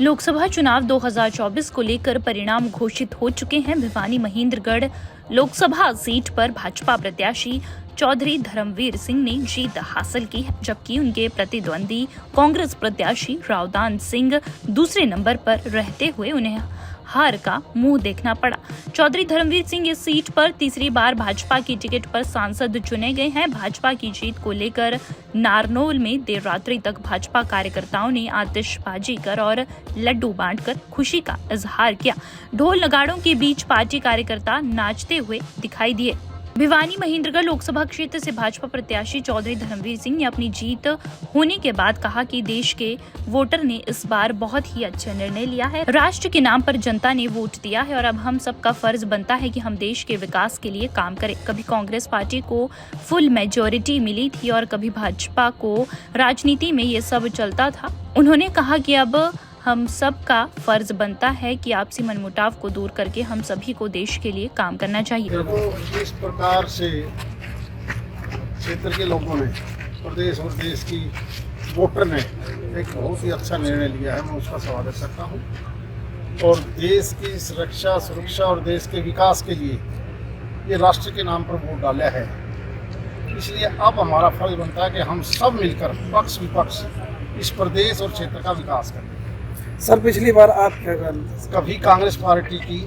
लोकसभा चुनाव 2024 को लेकर परिणाम घोषित हो चुके हैं। भिवानी महेंद्रगढ़ लोकसभा सीट पर भाजपा प्रत्याशी चौधरी धर्मवीर सिंह ने जीत हासिल की है, जबकि उनके प्रतिद्वंदी कांग्रेस प्रत्याशी रावदान सिंह दूसरे नंबर पर रहते हुए उन्हें हार का मुंह देखना पड़ा। चौधरी धर्मवीर सिंह इस सीट पर तीसरी बार भाजपा की टिकट पर सांसद चुने गए हैं। भाजपा की जीत को लेकर नारनौल में देर रात्रि तक भाजपा कार्यकर्ताओं ने आतिशबाजी कर और लड्डू बांटकर खुशी का इजहार किया। ढोल नगाड़ों के बीच पार्टी कार्यकर्ता नाचते हुए दिखाई दिए। भिवानी महेंद्रगढ़ लोकसभा क्षेत्र से भाजपा प्रत्याशी चौधरी धर्मवीर सिंह ने अपनी जीत होने के बाद कहा कि देश के वोटर ने इस बार बहुत ही अच्छा निर्णय लिया है। राष्ट्र के नाम पर जनता ने वोट दिया है और अब हम सबका फर्ज बनता है कि हम देश के विकास के लिए काम करें। कभी कांग्रेस पार्टी को फुल मेजॉरिटी मिली थी और कभी भाजपा को। राजनीति में ये सब चलता था। उन्होंने कहा कि अब हम सब का फर्ज बनता है कि आपसी मनमुटाव को दूर करके हम सभी को देश के लिए काम करना चाहिए। देखो, इस प्रकार से क्षेत्र के लोगों ने, प्रदेश और देश की वोटर ने एक बहुत ही अच्छा निर्णय लिया है। मैं उसका स्वागत करता हूँ और देश की सुरक्षा और देश के विकास के लिए ये राष्ट्र के नाम पर वोट डाला है। इसलिए अब हमारा फर्ज बनता है कि हम सब मिलकर पक्ष विपक्ष इस प्रदेश और क्षेत्र का विकास करें। सर, पिछली बार आप क्या कर रहे थे? कभी कांग्रेस पार्टी की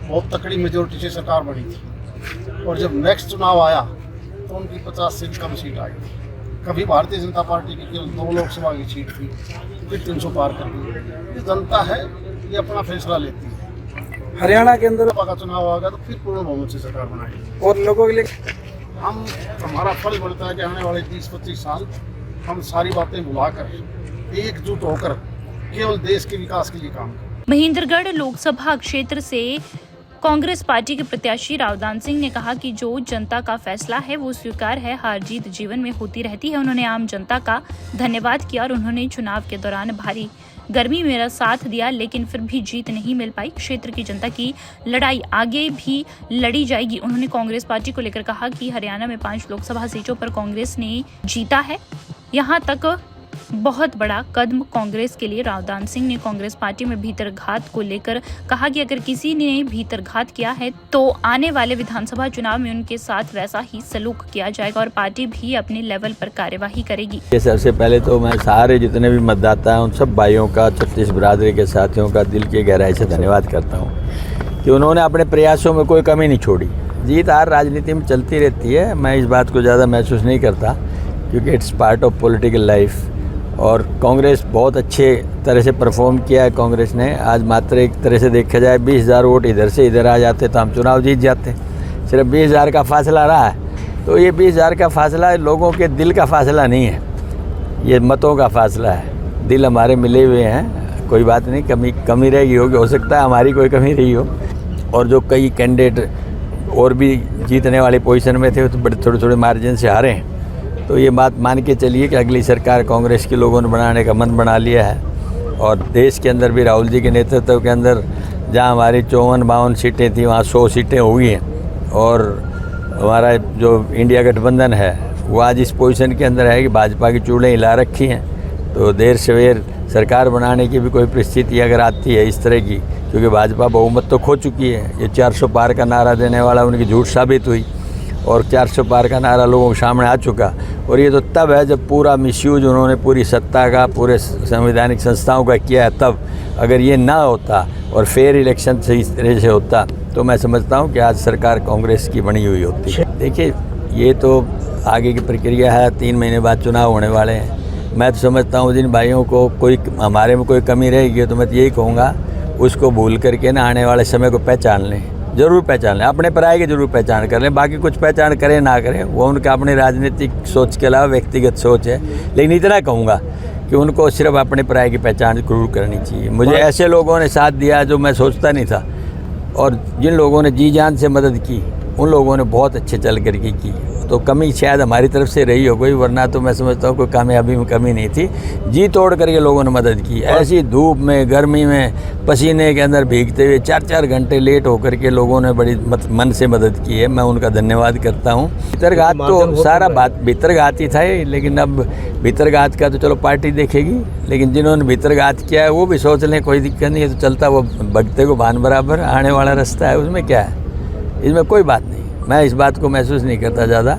बहुत तकड़ी मेजोरिटी से सरकार बनी थी और जब नेक्स्ट चुनाव आया तो उनकी 50 से कम सीट आई थी। कभी भारतीय जनता पार्टी की केवल 2 लोकसभा की सीट थी, फिर 300 पार कर दी। ये जनता है, ये अपना फैसला लेती है। हरियाणा के अंदर का चुनाव आ गया तो फिर पूर्ण बहुमत से सरकार बनाएगी और लोगों के लिए हमारा फर्ज बनता है कि आने वाले 20-25 साल हम सारी बातें भुलाकर एकजुट होकर केवल देश के विकास के लिए काम करें। महेंद्रगढ़ लोकसभा क्षेत्र से कांग्रेस पार्टी के प्रत्याशी रावदान सिंह ने कहा कि जो जनता का फैसला है वो स्वीकार है। हार जीत जीवन में होती रहती है। उन्होंने आम जनता का धन्यवाद किया और उन्होंने चुनाव के दौरान भारी गर्मी मेरा साथ दिया, लेकिन फिर भी जीत नहीं मिल पाई। क्षेत्र की जनता की लड़ाई आगे भी लड़ी जाएगी। उन्होंने कांग्रेस पार्टी को लेकर कहा कि हरियाणा में 5 लोकसभा सीटों पर कांग्रेस ने जीता है। यहाँ तक बहुत बड़ा कदम कांग्रेस के लिए। रावदान सिंह ने कांग्रेस पार्टी में भीतरघात को लेकर कहा कि अगर किसी ने भीतरघात किया है तो आने वाले विधानसभा चुनाव में उनके साथ वैसा ही सलूक किया जाएगा और पार्टी भी अपने लेवल पर कार्यवाही करेगी। सबसे पहले तो मैं सारे जितने भी मतदाता हैं उन सब भाइयों का, छत्तीस बिरादरी के साथियों का दिल की गहराई से धन्यवाद करता हूँ कि उन्होंने अपने प्रयासों में कोई कमी नहीं छोड़ी। जीत हार राजनीति में चलती रहती है, मैं इस बात को ज़्यादा महसूस नहीं करता क्योंकि it's part of political life. और कांग्रेस बहुत अच्छे तरह से परफॉर्म किया है। कांग्रेस ने आज मात्र एक तरह से देखा जाए 20,000 वोट इधर से इधर आ जाते तो हम चुनाव जीत जाते। सिर्फ 20,000 का फासला रहा है, तो ये 20,000 का फासला लोगों के दिल का फासला नहीं है, ये मतों का फासला है। दिल हमारे मिले हुए हैं, कोई बात नहीं, कमी रहेगी होगी, हो सकता है हमारी कोई कमी रही हो। और जो कई कैंडिडेट और भी जीतने वाली पोजीशन में थे तो बड़े थोड़े मार्जिन से हारे हैं। तो ये बात मान के चलिए कि अगली सरकार कांग्रेस के लोगों ने बनाने का मन बना लिया है और देश के अंदर भी राहुल जी के नेतृत्व के अंदर जहां हमारी 54-52 सीटें थी वहां 100 सीटें हो गई हैं। और हमारा जो इंडिया गठबंधन है वो आज इस पोजीशन के अंदर है कि भाजपा की चूड़ें हिला रखी हैं। तो देर सवेर सरकार बनाने की भी कोई परिस्थिति अगर आती है इस तरह की, क्योंकि भाजपा बहुमत तो खो चुकी है। ये 400 पार का नारा देने वाला उनकी झूठ साबित हुई और 400 पार का नारा लोगों के सामने आ चुका। और ये तो तब है जब पूरा मिसयूज उन्होंने पूरी सत्ता का, पूरे संवैधानिक संस्थाओं का किया है। तब अगर ये ना होता और फेयर इलेक्शन से इस तरह से होता तो मैं समझता हूँ कि आज सरकार कांग्रेस की बनी हुई होती। देखिए, ये तो आगे की प्रक्रिया है, 3 महीने बाद चुनाव होने वाले हैं। मैं तो समझता हूँ जिन भाइयों को कोई हमारे में कोई कमी रहेगी तो मैं तो यही कहूँगा उसको भूल करके ना आने वाले समय को पहचान लें, ज़रूर पहचान लें। अपने पराये की ज़रूर पहचान कर लें, बाकी कुछ पहचान करें ना करें वो उनका अपनी राजनीतिक सोच के अलावा व्यक्तिगत सोच है। लेकिन इतना कहूँगा कि उनको सिर्फ अपने पराये की पहचान जरूर करनी चाहिए। मुझे ऐसे लोगों ने साथ दिया जो मैं सोचता नहीं था और जिन लोगों ने जी जान से मदद की उन लोगों ने बहुत अच्छे चल करके की। तो कमी शायद हमारी तरफ से रही हो कोई, वरना तो मैं समझता हूँ कोई कामयाबी में कमी नहीं थी। जी तोड़ करके लोगों ने मदद की। ऐसी धूप में, गर्मी में, पसीने के अंदर भीगते हुए 4-4 घंटे लेट होकर के लोगों ने बड़ी मन से मदद की है। मैं उनका धन्यवाद करता हूँ। भीतरघात तो सारा बात भीतरघात ही था, लेकिन अब भीतरघात का तो चलो पार्टी देखेगी, लेकिन जिन्होंने भीतरघात किया है वो भी सोच लें, कोई दिक्कत नहीं है। तो चलता वो भगते को भान बराबर, आने वाला रास्ता है, उसमें क्या है, इसमें कोई बात नहीं। मैं इस बात को महसूस नहीं करता ज़्यादा।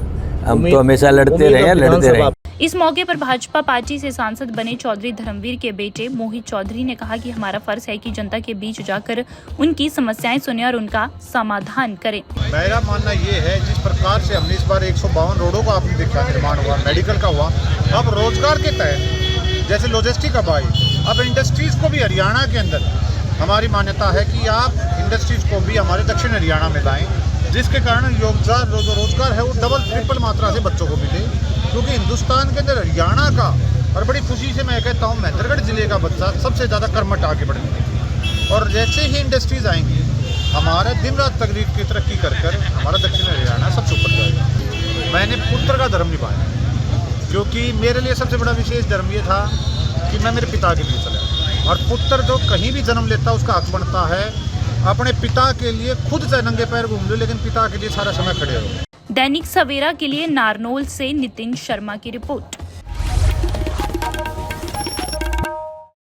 हम तो हमेशा लड़ते रहे। इस मौके पर भाजपा पार्टी से सांसद बने चौधरी धर्मवीर के बेटे मोहित चौधरी ने कहा कि हमारा फर्ज है कि जनता के बीच जाकर उनकी समस्याएं सुने और उनका समाधान करें। मेरा मानना ये है, जिस प्रकार से हमने इस बार 152 रोडों का आपने देखा निर्माण हुआ, मेडिकल का हुआ, अब रोजगार के तहत जैसे लॉजिस्टिक हब आई, अब इंडस्ट्रीज को भी हरियाणा के अंदर हमारी मान्यता है कि आप इंडस्ट्रीज को भी हमारे दक्षिण हरियाणा में लाएं, जिसके कारण रोजगार है वो डबल ट्रिपल मात्रा से बच्चों को मिले। क्योंकि हिंदुस्तान के अंदर हरियाणा का, और बड़ी खुशी से मैं कहता हूँ महेंद्रगढ़ जिले का बच्चा सबसे ज़्यादा कर्मठ आगे बढ़ेंगे। और जैसे ही इंडस्ट्रीज आएंगी, हमारा दिन रात तकरीर की तरक्की कर हमारा दक्षिण हरियाणा सबसे ऊपर जाएगा। मैंने पुत्र का धर्म निभाया, क्योंकि मेरे लिए सबसे बड़ा विशेष धर्म ये था कि मैं मेरे पिता के लिए चला। और पुत्र जो कहीं भी जन्म लेता है उसका हक बनता है अपने पिता के लिए खुद से नंगे पैर घूम लो, लेकिन पिता के लिए सारा समय खड़े रहो। दैनिक सवेरा के लिए नारनौल से नितिन शर्मा की रिपोर्ट।